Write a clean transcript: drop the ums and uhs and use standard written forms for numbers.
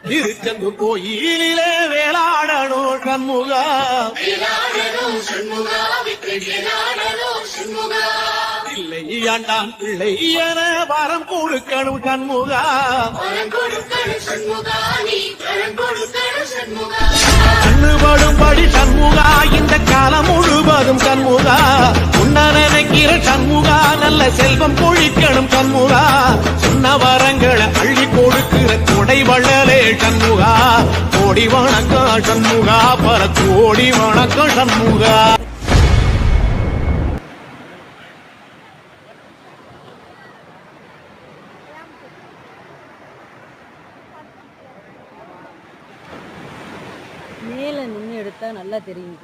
திருச்செந்து கோயிலே வேளாடணும் சண்முகா இல்லை ஆண்டான் பிள்ளை என வரம் கொடுக்கணும் சண்முகா கண்ணுபடும்படி சண்முகா இந்த காலம் முழுவதும் சண்முகா உன்ன நினைக்கிற சண்முகா நல்ல செல்வம் பொழிக்கணும் சண்முகா சொன்ன வரங்களை அள்ளி கொடுக்கிற கொடை வள்ளலே சண்முகா கோடி வணக்கம் சண்முகா பல கோடி வணக்கம் சண்முகா மேல நின்று எடுத்தா நல்லா தெரியும்.